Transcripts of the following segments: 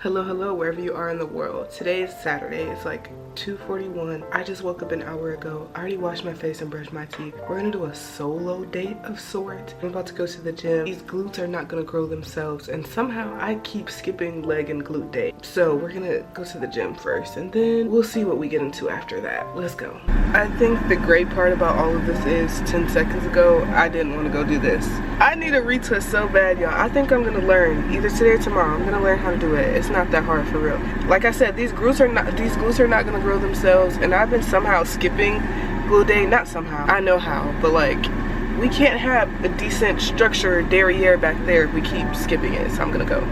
Hello, wherever you are in the world. Today is Saturday. It's like 2:41. I just woke up an hour ago. I already washed my face and brushed my teeth. We're gonna do a solo date of sorts. I'm about to go to the gym. These glutes are not gonna grow themselves, and somehow I keep skipping leg and glute day. So we're gonna go to the gym first, and then we'll see what we get into after that. Let's go. I think the great part about all of this is 10 seconds ago, I didn't want to go do this. I need a retwist so bad, y'all. I think I'm gonna learn either today or tomorrow. I'm gonna learn how to do it. It's not that hard for real. Like I said, these glutes are not gonna grow themselves, and I've been somehow skipping glute day. Not somehow, I know how, but like we can't have a decent structured derriere back there if we keep skipping it. So I'm gonna go.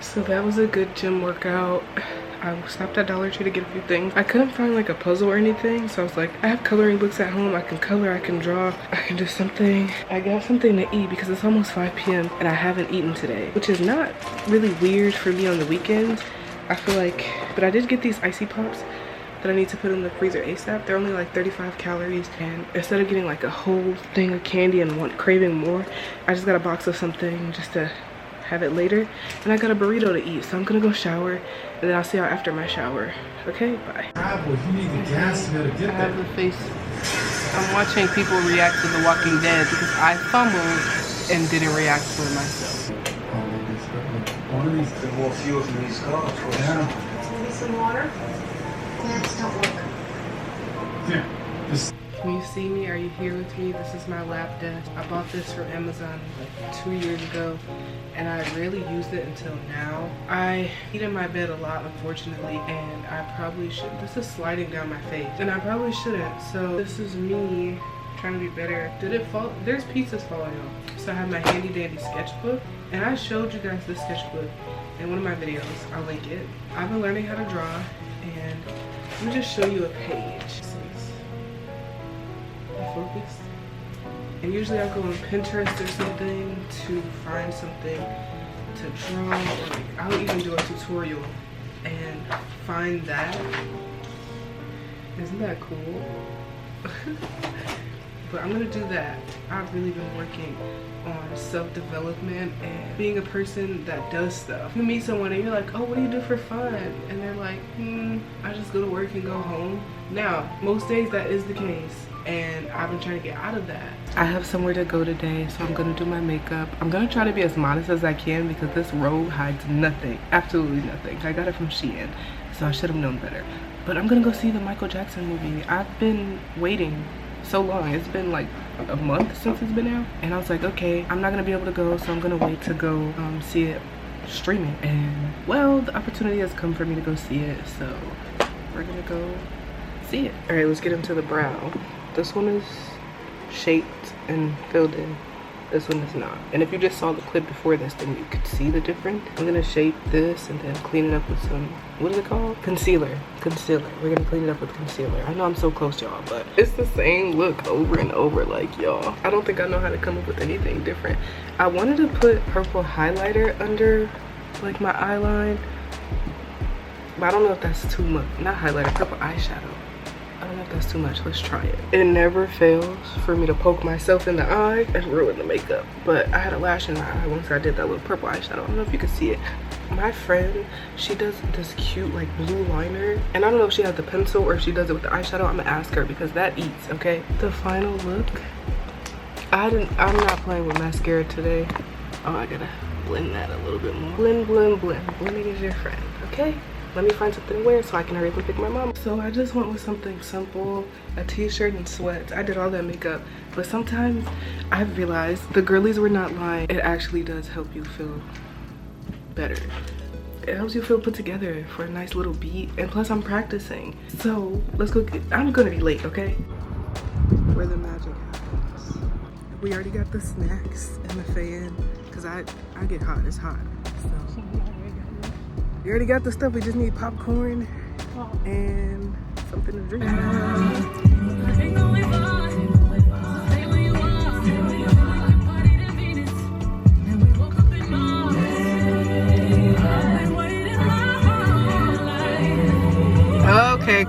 So that was a good gym workout. I stopped at Dollar Tree to get a few things. I couldn't find like a puzzle or anything, so I was like, I have coloring books at home. I can color, I can draw, I can do something. I got something to eat because it's almost 5 p.m. and I haven't eaten today, which is not really weird for me on the weekends, I feel like. But I did get these icy pops that I need to put in the freezer ASAP. They're only like 35 calories, and instead of getting like a whole thing of candy and craving more, I just got a box of something just to have it later. And I got a burrito to eat, so I'm gonna go shower, and then I'll see y'all after my shower. Okay, bye. If you need the gas, you gotta get I have the face. I'm watching people react to The Walking Dead because I fumbled and didn't react to it myself. One of these. Bit more fuel than these cars. Yeah. Need some water? Gas don't work. Here. This. Can you see me? Are you here with me? This is my lap desk. I bought this from Amazon like 2 years ago, and I rarely used it until now. I eat in my bed a lot, unfortunately, and I probably should. This is sliding down my face, and I probably shouldn't. So this is me trying to be better. Did it fall? There's pieces falling off. So I have my handy dandy sketchbook, and I showed you guys this sketchbook in one of my videos. I'll link it. I've been learning how to draw, and let me just show you a page. Focus. And usually I'll go on Pinterest or something to find something to draw, or like I'll even do a tutorial and find that. Isn't that cool? But I'm gonna do that. I've really been working on self-development and being a person that does stuff. You meet someone and you're like, oh, what do you do for fun? And they're like, I just go to work and go home. Now, most days that is the case, and I've been trying to get out of that. I have somewhere to go today, so I'm gonna do my makeup. I'm gonna try to be as modest as I can because this robe hides nothing, absolutely nothing. I got it from Shein, so I should have known better. But I'm gonna go see the Michael Jackson movie. I've been waiting so long. It's been like a month since it's been out, and I was like, okay, I'm not gonna be able to go, so I'm gonna wait to go see it streaming. And well, the opportunity has come for me to go see it, so we're gonna go see it. All right, let's get into the brow. This one is shaped and filled in. This one is not. And if you just saw the clip before this, then you could see the difference. I'm gonna shape this and then clean it up with some, what is it called? Concealer. We're gonna clean it up with concealer. I know I'm so close, y'all, but it's the same look over and over, like, y'all. I don't think I know how to come up with anything different. I wanted to put purple highlighter under like my eye line, but I don't know if that's too much. Not highlighter, purple eyeshadow. I don't know if that's too much. Let's try it. It never fails for me to poke myself in the eye and ruin the makeup. But I had a lash in my eye once I did that little purple eyeshadow. I don't know if you can see it. My friend, she does this cute like blue liner, and I don't know if she has the pencil or if she does it with the eyeshadow. I'm gonna ask her because that eats, okay? The final look. I'm not playing with mascara today. Oh, I gotta blend that a little bit more. Blend. Blending is your friend, okay? Let me find something to wear so I can hurry up and pick my mom. So I just went with something simple, a t-shirt and sweats. I did all that makeup, but sometimes I've realized the girlies were not lying. It actually does help you feel better. It helps you feel put together for a nice little beat, and plus I'm practicing. So let's go I'm gonna be late, okay? Where the magic happens. We already got the snacks and the fan, because I get hot, it's hot. So we already got the stuff, we just need popcorn and something to drink.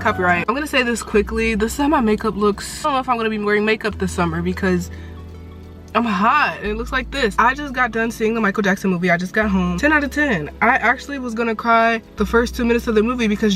copyright. I'm gonna say this quickly. This is how my makeup looks. I don't know if I'm gonna be wearing makeup this summer because I'm hot and it looks like this. I just got done seeing the Michael Jackson movie. I just got home. 10 out of 10. I actually was gonna cry the first 2 minutes of the movie because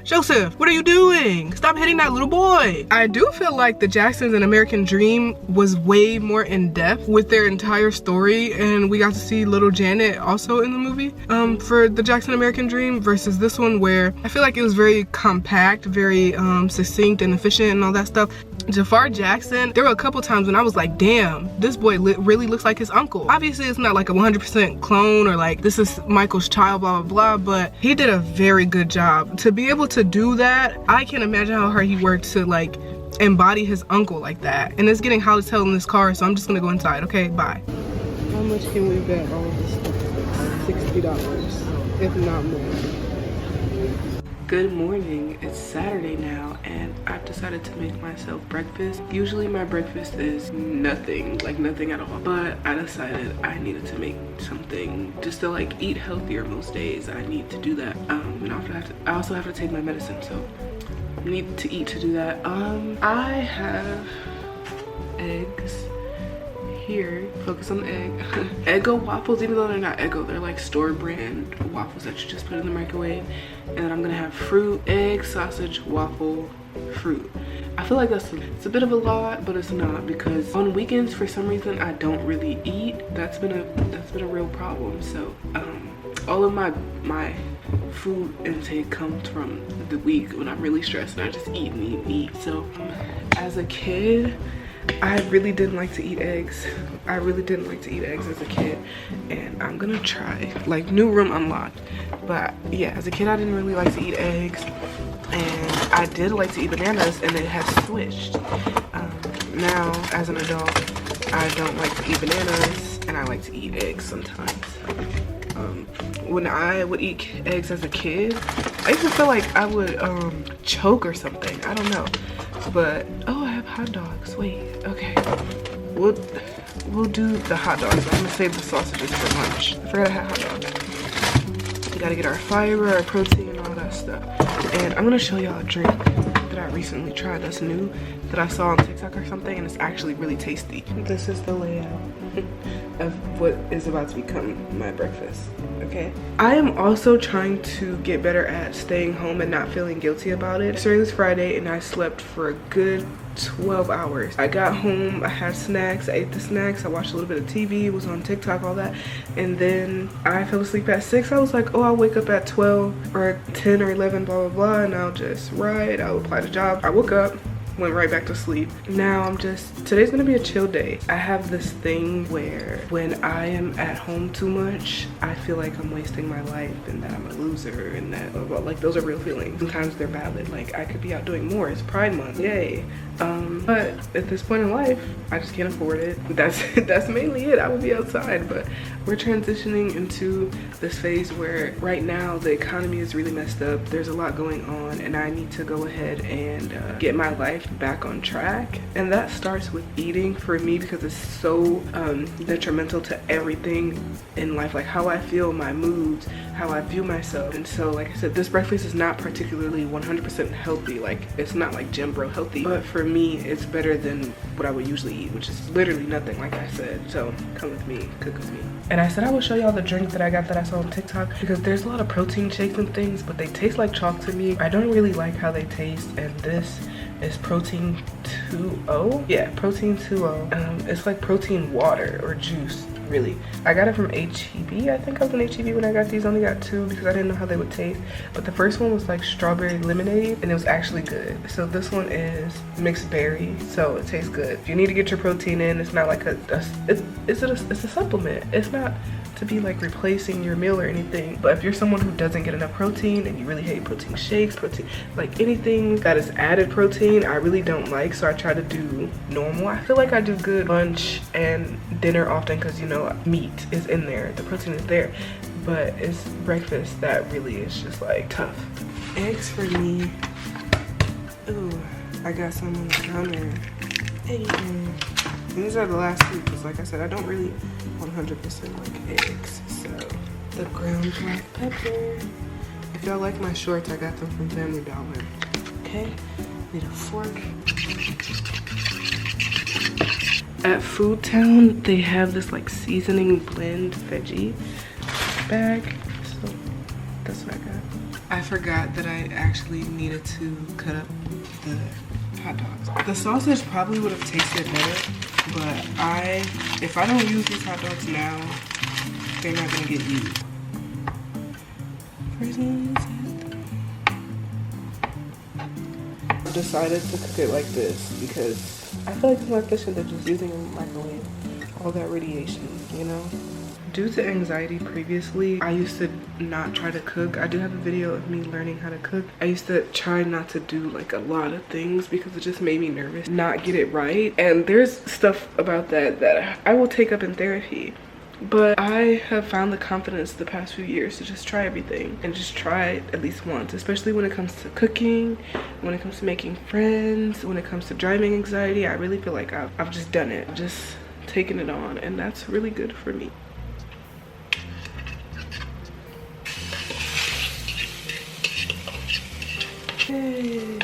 Joseph, what are you doing? Stop hitting that little boy. I do feel like the Jacksons and American Dream was way more in depth with their entire story, and we got to see little Janet also in the movie for the Jackson American Dream versus this one, where I feel like it was very compact, very succinct and efficient and all that stuff. Jafar Jackson, there were a couple times when I was like, damn, this boy really looks like his uncle. Obviously it's not like a 100% clone or like this is Michael's child, blah blah blah, but he did a very good job to be able to do that. I can't imagine how hard he worked to like embody his uncle like that. And it's getting hot as hell in this car, so I'm just gonna go inside. Okay, bye. How much can we bet all of this stuff? $60, if not more. Good morning. It's Saturday now and I've decided to make myself breakfast. Usually my breakfast is nothing, like nothing at all, but I decided I needed to make something just to like eat healthier most days. I need to do that. And I also have to take my medicine, so I need to eat to do that. I have eggs here. Focus on the egg. Eggo waffles, even though they're not Eggo, they're like store brand waffles that you just put in the microwave. And then I'm gonna have fruit, egg, sausage, waffle, fruit. I feel like it's a bit of a lot, but it's not, because on weekends for some reason I don't really eat. That's been a real problem. So all of my food intake comes from the week when I'm really stressed and I just eat and eat and eat. So as a kid, I really didn't like to eat eggs. I really didn't like to eat eggs as a kid, and I'm gonna try. Like, new room unlocked. But yeah, as a kid I didn't really like to eat eggs, and I did like to eat bananas, and it has switched. Now as an adult I don't like to eat bananas and I like to eat eggs sometimes. When I would eat eggs as a kid, I used to feel like I would choke or something. I don't know. But oh, I have hot dogs. Wait, okay. We'll do the hot dogs. I'm gonna save the sausages for lunch. I forgot I had hot dogs. We gotta get our fiber, our protein, and all that stuff. And I'm gonna show y'all a drink that I recently tried that's new, that I saw on TikTok or something, and it's actually really tasty. This is the layout of what is about to become my breakfast. Okay, I am also trying to get better at staying home and not feeling guilty about it. Yesterday was Friday and I slept for a good 12 hours. I got home, I had snacks, I ate the snacks, I watched a little bit of TV, was on TikTok, all that, and then I fell asleep at 6. I was like, oh, I'll wake up at 12 or 10 or 11, blah blah blah, and I'll just write, I'll apply to job. I woke up, went right back to sleep. Now today's gonna be a chill day. I have this thing where when I am at home too much, I feel like I'm wasting my life and that I'm a loser and that, well, like, those are real feelings. Sometimes they're valid. Like, I could be out doing more. It's Pride Month, yay. But at this point in life, I just can't afford it. That's mainly it. I would be outside, but we're transitioning into this phase where right now the economy is really messed up. There's a lot going on and I need to go ahead and get my life back on track. And that starts with eating for me, because it's so detrimental to everything in life, like how I feel, my moods, how I view myself. And so, like I said, this breakfast is not particularly 100% healthy. Like, it's not like gym bro healthy, but for me it's better than what I would usually eat, which is literally nothing, like I said. So come with me, cook with me. And I said I will show y'all the drink that I got that I saw on TikTok, because there's a lot of protein shakes and things, but they taste like chalk to me. I don't really like how they taste, and this is protein 2.0. Yeah, protein 2.0. It's like protein water or juice, really. I got it from HEB. I think I was in HEB when I got these. I only got 2 because I didn't know how they would taste. But the first one was like strawberry lemonade, and it was actually good. So this one is mixed berry, so it tastes good. If you need to get your protein in, it's not like it's a supplement. It's not to be like replacing your meal or anything. But if you're someone who doesn't get enough protein and you really hate protein shakes, protein, like anything that is added protein, I really don't like. So I try to do normal. I feel like I do good lunch and dinner often, because, you know, meat is in there, the protein is there. But it's breakfast that really is just like tough. Eggs for me. Ooh, I got some on the counter. Hey. These are the last few, because like I said, I don't really 100% like eggs. So the ground black pepper, If y'all like my shorts, I got them from Family Dollar. Okay, need a fork. At Food Town, they have this like seasoning blend veggie bag. So that's what I got. I forgot that I actually needed to cut up the hot dogs. The sausage probably would have tasted better, but if I don't use these hot dogs now, they're not gonna get used. I decided to cook it like this because I feel like it's more efficient than just using a microwave. All that radiation, you know? Due to anxiety previously, I used to not try to cook. I do have a video of me learning how to cook. I used to try not to do like a lot of things because it just made me nervous, not get it right. And there's stuff about that I will take up in therapy. But I have found the confidence the past few years to just try everything and just try it at least once, especially when it comes to cooking, when it comes to making friends, when it comes to driving anxiety. I really feel like I've just done it. I've just taken it on, and that's really good for me. Hey,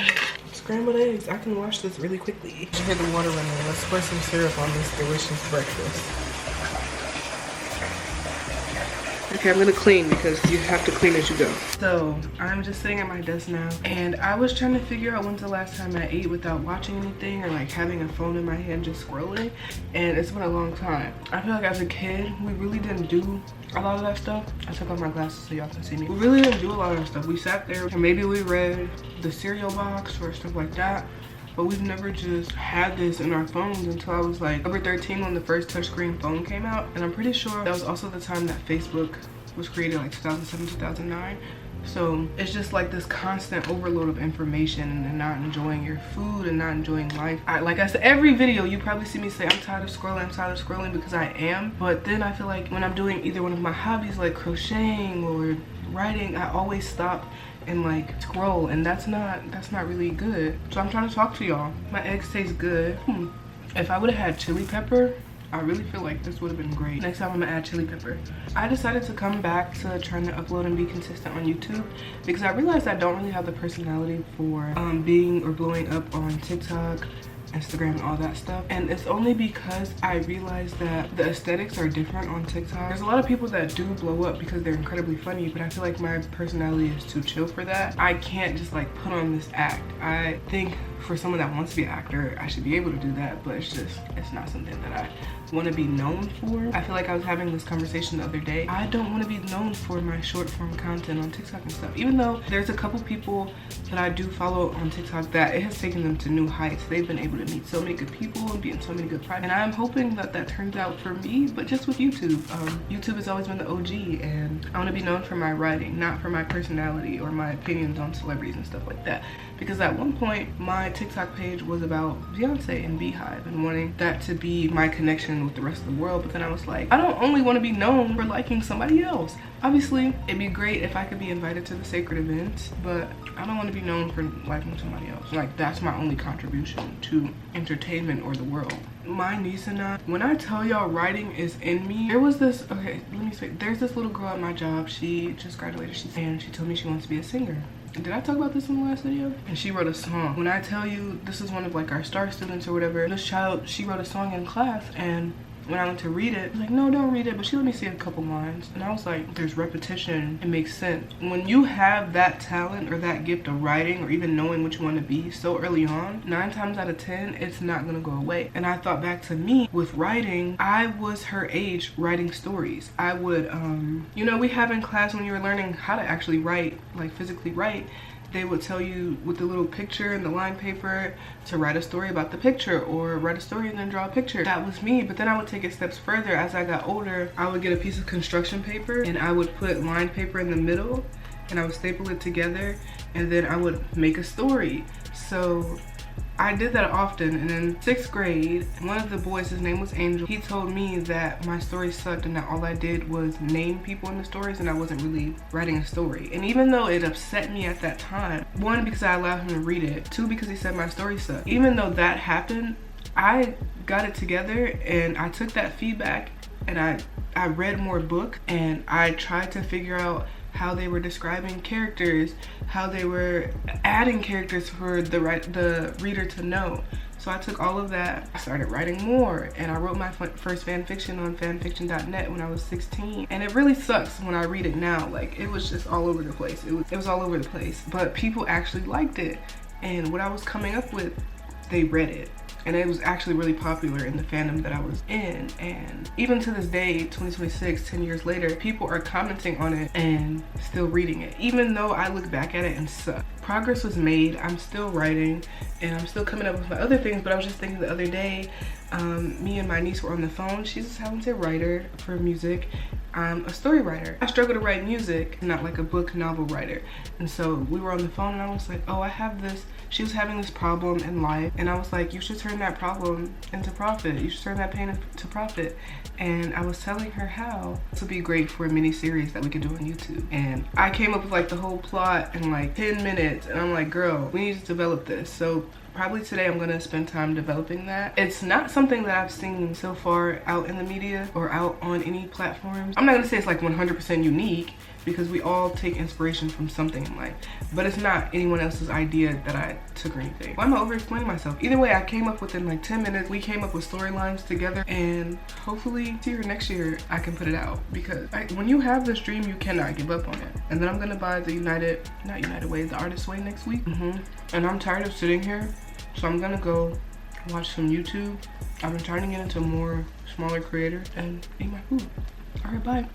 scrambled eggs. I can wash this really quickly. You hear the water running. Let's pour some syrup on this delicious breakfast. Okay, I'm gonna clean because you have to clean as you go. So I'm just sitting at my desk now, and I was trying to figure out when's the last time I ate without watching anything or like having a phone in my hand just scrolling, and it's been a long time. I feel like as a kid, we really didn't do a lot of that stuff. I took off my glasses so y'all can see me. We really didn't do a lot of that stuff. We sat there and maybe we read the cereal box or stuff like that, but we've never just had this in our phones until I was like number 13 when the first touchscreen phone came out. And I'm pretty sure that was also the time that Facebook was created, like 2007, 2009. So it's just like this constant overload of information and not enjoying your food and not enjoying life. Like I said, every video you probably see me say I'm tired of scrolling, because I am. But then I feel like when I'm doing either one of my hobbies like crocheting or writing, I always stop and like scroll, and that's not really good. So I'm trying to talk to y'all. My eggs taste good. If I would have had chili pepper, I really feel like this would have been great. Next time I'm gonna add chili pepper. I decided to come back to trying to upload and be consistent on YouTube because I realized I don't really have the personality for being or blowing up on TikTok, Instagram, and all that stuff. And it's only because I realized that the aesthetics are different on TikTok. There's a lot of people that do blow up because they're incredibly funny, but I feel like my personality is too chill for that. I can't just like put on this act. I think for someone that wants to be an actor, I should be able to do that, but it's not something that I want to be known for. I feel like I was having this conversation the other day. I don't want to be known for my short form content on TikTok and stuff, even though there's a couple people that I do follow on TikTok that it has taken them to new heights. They've been able to meet so many good people and be in so many good projects, and I'm hoping that that turns out for me, but just with YouTube. YouTube has always been the OG, and I want to be known for my writing, not for my personality or my opinions on celebrities and stuff like that. Because at one point, my TikTok page was about Beyonce and Beehive and wanting that to be my connection with the rest of the world. But then I was like, I don't only want to be known for liking somebody else. Obviously, it'd be great if I could be invited to the sacred events, but I don't want to be known for liking somebody else. Like, that's my only contribution to entertainment or the world. My niece and I, when I tell y'all writing is in me, there was this, okay, let me say, there's this little girl at my job. She just graduated, and she told me she wants to be a singer. Did I talk about this in the last video? And she wrote a song. When I tell you, this is one of like our star students or whatever, this child, she wrote a song in class, and when I went to read it, I was like, no, don't read it, but she let me see a couple lines. And I was like, there's repetition, it makes sense. When you have that talent or that gift of writing or even knowing what you want to be so early on, 9 times out of 10, it's not gonna go away. And I thought back to me with writing. I was her age writing stories. I would, you know, we have in class when you were learning how to actually write, like physically write, they would tell you with the little picture and the line paper to write a story about the picture, or write a story and then draw a picture. That was me. But then I would take it steps further. As I got older, I would get a piece of construction paper and I would put line paper in the middle and I would staple it together, and then I would make a story. So I did that often. And in 6th grade, one of the boys, his name was Angel, he told me that my story sucked and that all I did was name people in the stories and I wasn't really writing a story. And even though it upset me at that time, 1, because I allowed him to read it, 2, because he said my story sucked. Even though that happened, I got it together and I took that feedback and I read more books and I tried to figure out how they were describing characters, how they were adding characters for the reader to know. So I took all of that, I started writing more, and I wrote my first fan fiction on fanfiction.net when I was 16. And it really sucks when I read it now. Like, it was just all over the place. It was all over the place, but people actually liked it. And what I was coming up with, they read it. And it was actually really popular in the fandom that I was in. And even to this day, 2026, 10 years later, people are commenting on it and still reading it. Even though I look back at it and suck. Progress was made, I'm still writing, and I'm still coming up with my other things, but I was just thinking the other day, me and my niece were on the phone. She's a talented writer for music. I'm a story writer. I struggle to write music, not like a book novel writer. And so we were on the phone and I was like, oh, I have this. She was having this problem in life. And I was like, you should turn that problem into profit. You should turn that pain into profit. And I was telling her how. This would be great for a mini series that we could do on YouTube. And I came up with like the whole plot in like 10 minutes. And I'm like, girl, we need to develop this. So probably today I'm gonna spend time developing that. It's not something that I've seen so far out in the media or out on any platforms. I'm not gonna say it's like 100% unique, because we all take inspiration from something in life, but it's not anyone else's idea that I took or anything. Why am I over explaining myself? Either way, I came up within like 10 minutes. We came up with storylines together, and hopefully this year, next year, I can put it out, because when you have this dream, you cannot give up on it. And then I'm gonna buy the not United Way, the Artist Way next week. And I'm tired of sitting here, so I'm gonna go watch some YouTube. I've been trying to get into more smaller creators and eat my food. All right, bye.